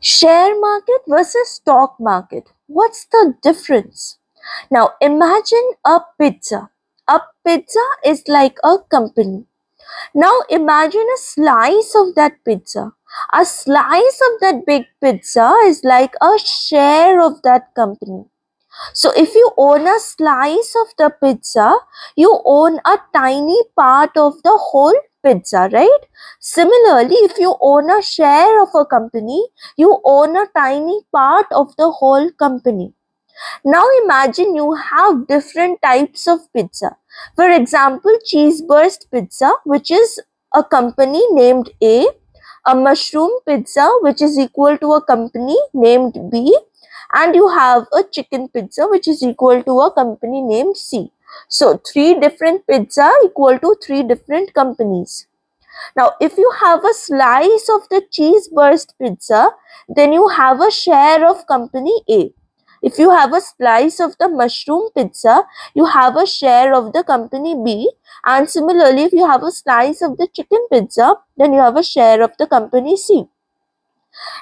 Share market versus stock market. What's the difference? Now imagine a pizza. A pizza is like a company. Now imagine a slice of that pizza. A slice of that big pizza is like a share of that company. So if you own a slice of the pizza, you own a tiny part of the whole pizza, right? Similarly, if you own a share of a company, you own a tiny part of the whole company. Now imagine you have different types of pizza. For example, cheese burst pizza, which is a company named a mushroom pizza, which is equal to a company named B, and you have a chicken pizza, which is equal to a company named C. So, three different pizza equal to three different companies. Now, if you have a slice of the cheese burst pizza, then you have a share of company A. If you have a slice of the mushroom pizza, you have a share of the company B. And similarly, if you have a slice of the chicken pizza, then you have a share of the company C.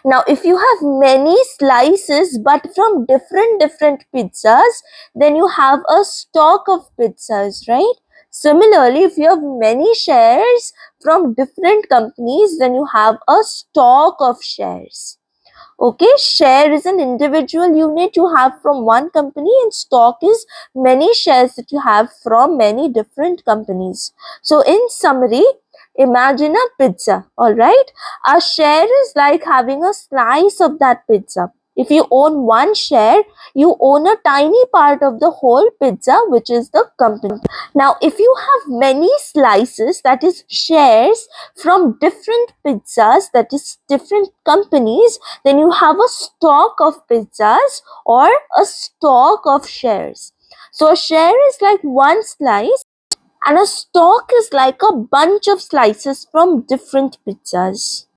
Now, if you have many slices but from different pizzas, then you have a stock of pizzas, right? Similarly, if you have many shares from different companies, then you have a stock of shares. Okay, share is an individual unit you have from one company, and stock is many shares that you have from many different companies. So in summary, imagine a pizza, alright? A share is like having a slice of that pizza. If you own one share, you own a tiny part of the whole pizza, which is the company. Now, if you have many slices, that is shares from different pizzas, that is different companies, then you have a stock of pizzas or a stock of shares. So a share is like one slice and a stock is like a bunch of slices from different pizzas.